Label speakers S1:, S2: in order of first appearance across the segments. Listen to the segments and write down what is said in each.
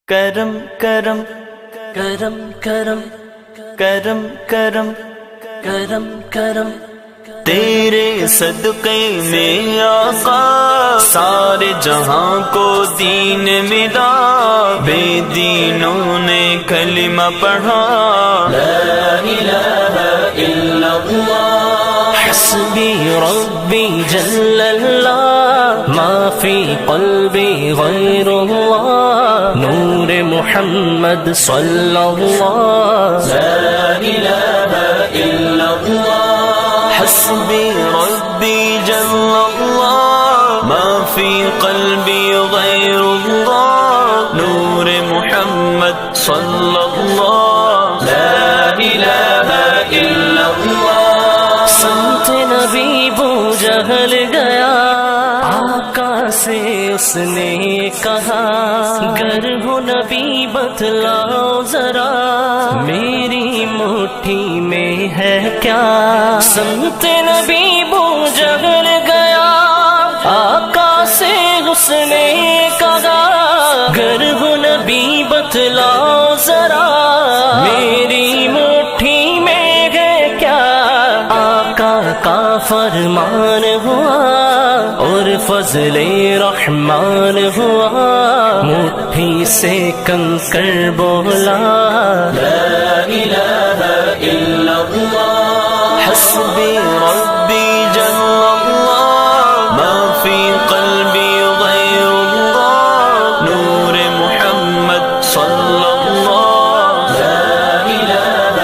S1: کرم کرم
S2: کرم کرم
S1: کرم کرم
S2: کرم کرم
S1: تیرے صدقے میں آقا سارے جہاں کو دین ملا، بے دینوں نے کلمہ پڑھا،
S2: لا الہ الا اللہ حسبی ربی جل اللہ ما فی قلبی غیر اللہ نور محمد صلی اللہ لا الہ الا اللہ
S1: حسبی ربی جل اللہ ما فی قلبی غیر اللہ نور محمد صلی اللہ
S2: لا الہ الا اللہ سمت نبی بو جہل گیا، آقا سے اس نے کہا گر ہو نبی بتلاؤ ذرا میری مٹھی میں ہے کیا، سمت نبی بو جہل گیا، آقا سے اس نے کہا گر ہو نبی بتلاؤ ذرا میری مٹھی میں ہے کیا، آقا کا فرمان ہوا اور فضل رحمان ہوا، مٹھی سے کنکر بولا لا الہ الا اللہ
S1: حسبی ربی جل اللہ ما فی قلبی غیر اللہ نور محمد صلی اللہ
S2: لا الہ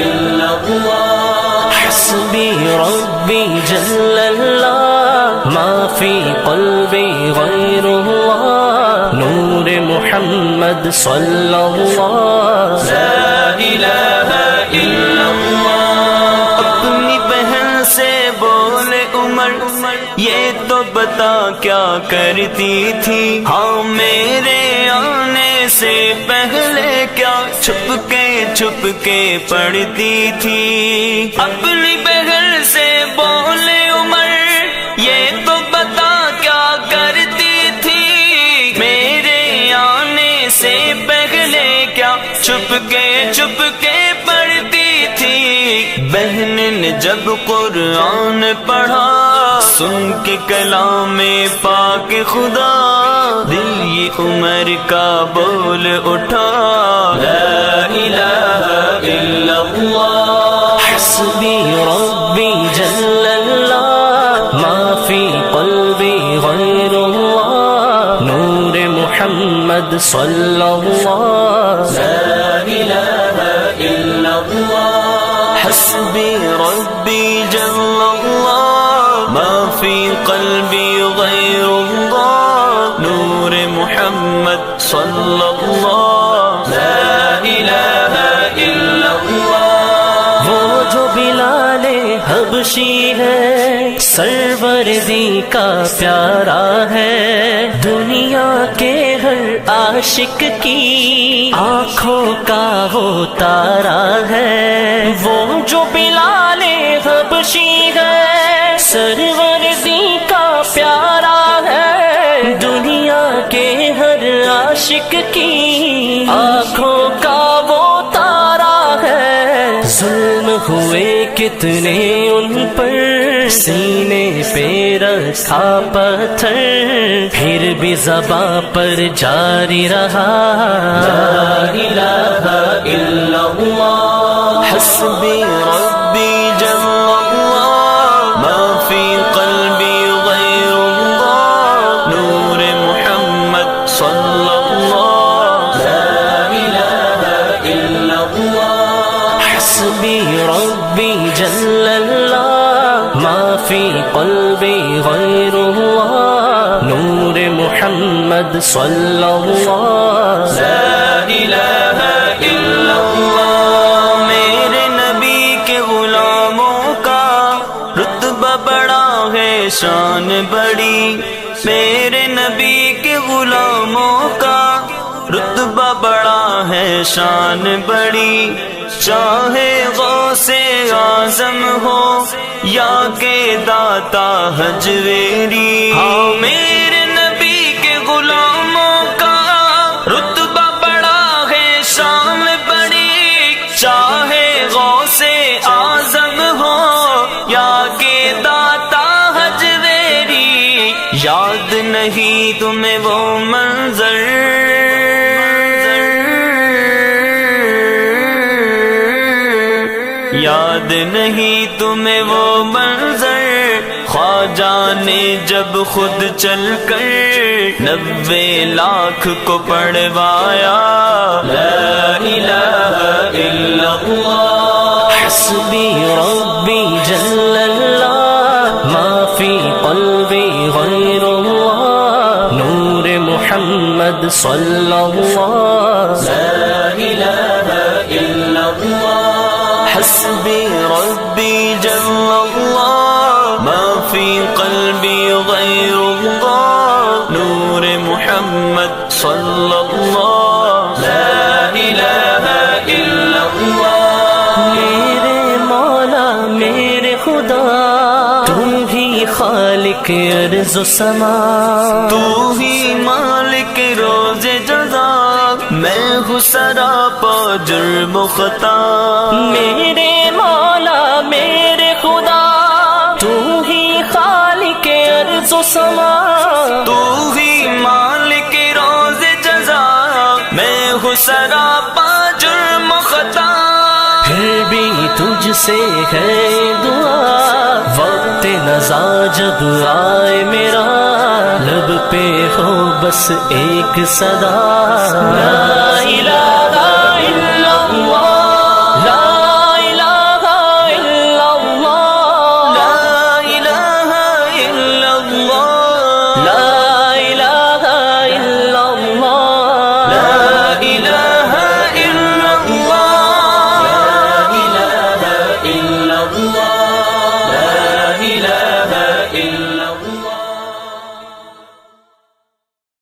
S2: الا اللہ حسبی ربی جل اللہ ما فی قلبی غیر اللہ نور محمد صلی اللہ لا الہ الا اللہ
S1: اپنی بہن سے بولے عمر یہ تو بتا کیا کرتی تھی، ہاں میرے آنے سے پہلے کیا چھپ کے پڑھتی تھی، اپنی بہن سے بولے عمر یہ تو بتا کیا کرتی تھی، میرے آنے سے پہلے کیا چھپ کے پڑھتی تھی، بہن نے جب قرآن پڑھا سن کے کلام پاک خدا دل یہ عمر کا بول اٹھا
S2: لا الہ الا اللہ حسبی ربی جل اللہ ما فی قلبی غیر اللہ نور محمد صلی اللہ لا الہ الا اللہ
S1: حسبی ربی جل اللہ ما فی قلبی غیر اللہ نور محمد صلی اللہ
S2: لا الہ الا اللہ وہ جو بلال حبشی ہے سروردی کا پیارا ہے، دنیا کے ہر عاشق کی آنکھوں کا وہ تارا ہے، وہ جو بلال حبشی ہے سروردی کا پیارا ہے، دنیا کے ہر عاشق کی آنکھوں کا وہ تارا ہے، ظلم ہوئے کتنے ان پر سینے پہ رکھا پتھر پھر بھی زباں پر جاری رہا لا الہ الا اللہ
S1: حسبی ربی جل اللہ ما فی قلبی غیر اللہ نور محمد صلی اللہ
S2: لا الہ الا اللہ حسبی ربی جل اللہ ما فی قلبی غیر اللہ نور محمد صلی اللہ لا الہ الا اللہ
S1: میرے نبی کے غلاموں کا رتبہ بڑا ہے شان بڑی، میرے نبی کے غلاموں کا رتبہ بڑا ہے شان بڑی، چاہے غوث اعظم ہو یا کہ داتا حجویری، ہاں میرے نبی کے غلاموں کا رتبہ بڑا تمہیں وہ منظر یاد نہیں تمہیں وہ منظر خواجہ نے جب خود چل کر 90 لاکھ کو پڑھوایا لا الہ الا اللہ
S2: حسبی ربی جل اللہ ما فی قلبی غیر اللہ نور محمد صلی اللہ
S1: لا الہ الا اللہ حسبی ربی جل اللہ ما فی قلبی غیر اللہ نور محمد صلی اللہ لا الہ الا اللہ
S2: میرے مولا میرے خدا تم ہی خالق ارض و سما
S1: تو ہی مالک روز جزا میں ہوں سراپا جرم و خطا
S2: میرے مولا میرے خدا تو ہی خالق ارض و سما
S1: تو ہی مالک روز جزا میں ہوں سراپا جرم و خطا
S2: پھر بھی تجھ سے ہے دعا وقت نزا جب آئے میرا لب پہ ہو بس ایک صدا